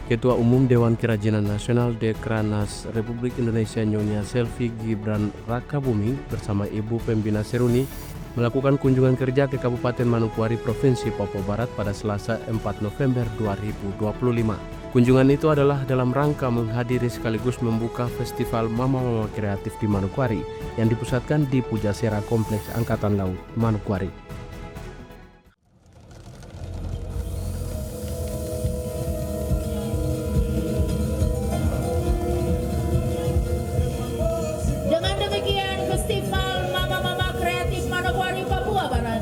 Ketua Umum Dewan Kerajinan Nasional Dekranasda Republik Indonesia Nyonya Selvi Gibran Rakabuming bersama Ibu Pembina Seruni melakukan kunjungan kerja ke Kabupaten Manokwari, Provinsi Papua Barat pada Selasa 4 November 2025. Kunjungan itu adalah dalam rangka menghadiri sekaligus membuka Festival Mama-Mama Kreatif di Manokwari yang dipusatkan di Pujasera Kompleks Angkatan Laut Manokwari. Dengan demikian, Festival Mama-Mama Kreatif Manokwari, Papua Barat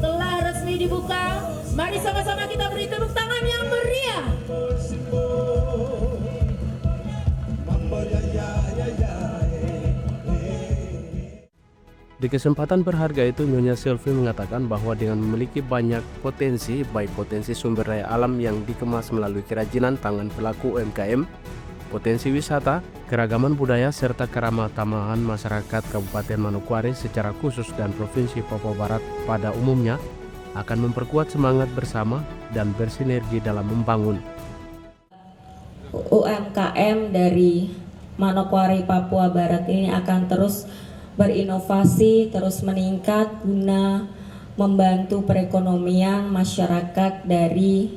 telah resmi dibuka. Mari sama-sama kita beri tepuk tangan yang meriah. Di kesempatan berharga itu, Nyonya Selvi mengatakan bahwa dengan memiliki banyak potensi, baik potensi sumber daya alam yang dikemas melalui kerajinan tangan pelaku UMKM, potensi wisata, keragaman budaya, serta keramah-tamahan masyarakat Kabupaten Manokwari secara khusus dan Provinsi Papua Barat pada umumnya akan memperkuat semangat bersama dan bersinergi dalam membangun UMKM dari Manokwari, Papua Barat ini akan terus berinovasi, terus meningkat guna membantu perekonomian masyarakat dari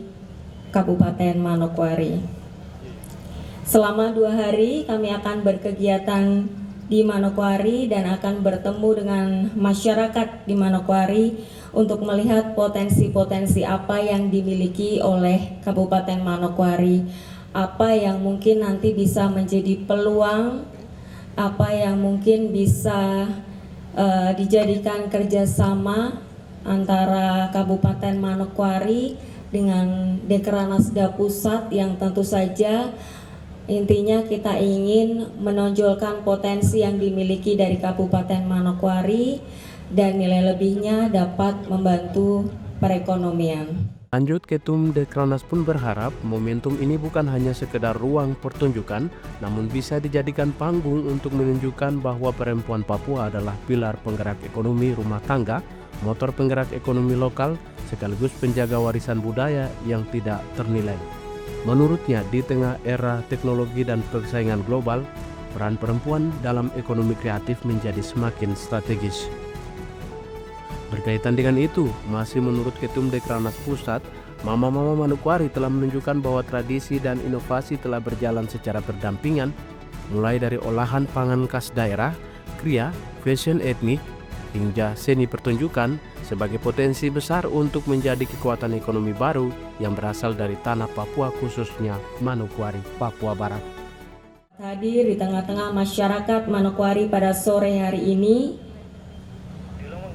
Kabupaten Manokwari. Selama 2 hari kami akan berkegiatan di Manokwari dan akan bertemu dengan masyarakat di Manokwari untuk melihat potensi-potensi apa yang dimiliki oleh Kabupaten Manokwari, apa yang mungkin nanti bisa menjadi peluang, apa yang mungkin bisa dijadikan kerjasama antara Kabupaten Manokwari dengan Dekranasda Pusat yang tentu saja intinya kita ingin menonjolkan potensi yang dimiliki dari Kabupaten Manokwari dan nilai lebihnya dapat membantu perekonomian. Lanjut, Ketum Dekranas pun berharap momentum ini bukan hanya sekedar ruang pertunjukan, namun bisa dijadikan panggung untuk menunjukkan bahwa perempuan Papua adalah pilar penggerak ekonomi rumah tangga, motor penggerak ekonomi lokal, sekaligus penjaga warisan budaya yang tidak ternilai. Menurutnya, di tengah era teknologi dan persaingan global, peran perempuan dalam ekonomi kreatif menjadi semakin strategis. Berkaitan dengan itu, masih menurut Ketum Dekranas Pusat, Mama-Mama Manokwari telah menunjukkan bahwa tradisi dan inovasi telah berjalan secara berdampingan, mulai dari olahan pangan khas daerah, kriya, fashion etnik, hingga seni pertunjukan sebagai potensi besar untuk menjadi kekuatan ekonomi baru yang berasal dari tanah Papua, khususnya Manokwari, Papua Barat. Hadir di tengah-tengah masyarakat Manokwari pada sore hari ini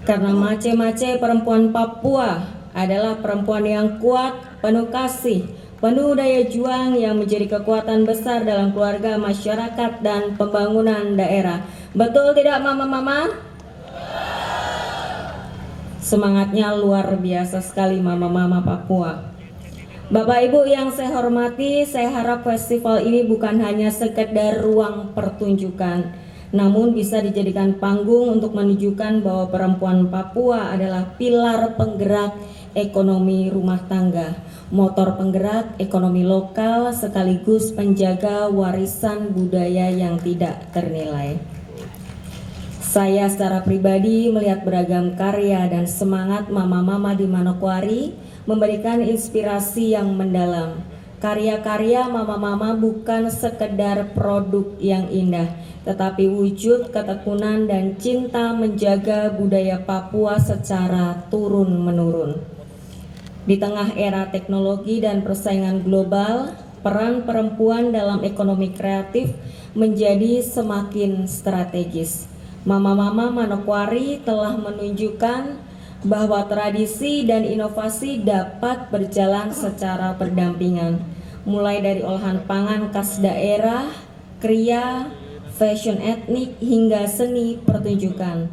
karena mace-mace perempuan Papua adalah perempuan yang kuat, penuh kasih, penuh daya juang yang menjadi kekuatan besar dalam keluarga, masyarakat, dan pembangunan daerah. Betul tidak mama-mama? Semangatnya luar biasa sekali mama-mama Papua. Bapak Ibu yang saya hormati, saya harap festival ini bukan hanya sekedar ruang pertunjukan, namun bisa dijadikan panggung untuk menunjukkan bahwa perempuan Papua adalah pilar penggerak ekonomi rumah tangga, motor penggerak ekonomi lokal, sekaligus penjaga warisan budaya yang tidak ternilai. Saya secara pribadi melihat beragam karya dan semangat mama-mama di Manokwari memberikan inspirasi yang mendalam. Karya-karya mama-mama bukan sekedar produk yang indah, tetapi wujud ketekunan dan cinta menjaga budaya Papua secara turun-menurun. Di tengah era teknologi dan persaingan global, peran perempuan dalam ekonomi kreatif menjadi semakin strategis. Mama-mama Manokwari telah menunjukkan bahwa tradisi dan inovasi dapat berjalan secara berdampingan, mulai dari olahan pangan khas daerah, kriya, fashion etnik, hingga seni pertunjukan.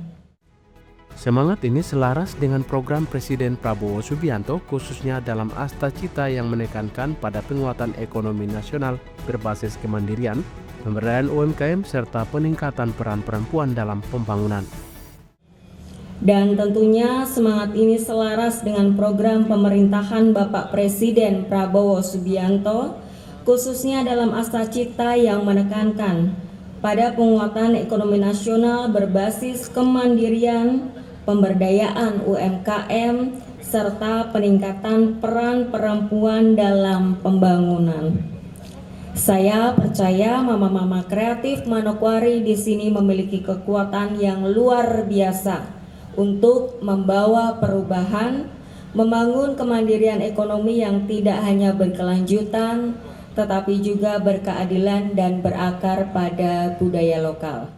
Semangat ini selaras dengan program Presiden Prabowo Subianto, khususnya dalam Asta Cita yang menekankan pada penguatan ekonomi nasional berbasis kemandirian, pemberdayaan UMKM, serta peningkatan peran perempuan dalam pembangunan. Dan tentunya semangat ini selaras dengan program pemerintahan Bapak Presiden Prabowo Subianto, khususnya dalam Asta Cita yang menekankan pada penguatan ekonomi nasional berbasis kemandirian, pemberdayaan UMKM, serta peningkatan peran perempuan dalam pembangunan. Saya percaya mama-mama kreatif Manokwari di sini memiliki kekuatan yang luar biasa untuk membawa perubahan, membangun kemandirian ekonomi yang tidak hanya berkelanjutan, tetapi juga berkeadilan dan berakar pada budaya lokal.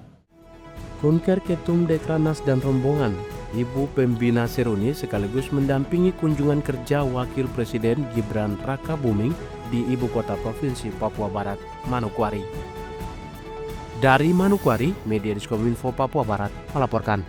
Kunker Ketum Dekranas dan rombongan, Ibu Pembina Seruni sekaligus mendampingi kunjungan kerja Wakil Presiden Gibran Rakabuming di Ibu Kota Provinsi Papua Barat, Manokwari. Dari Manokwari, Media Diskominfo Papua Barat melaporkan.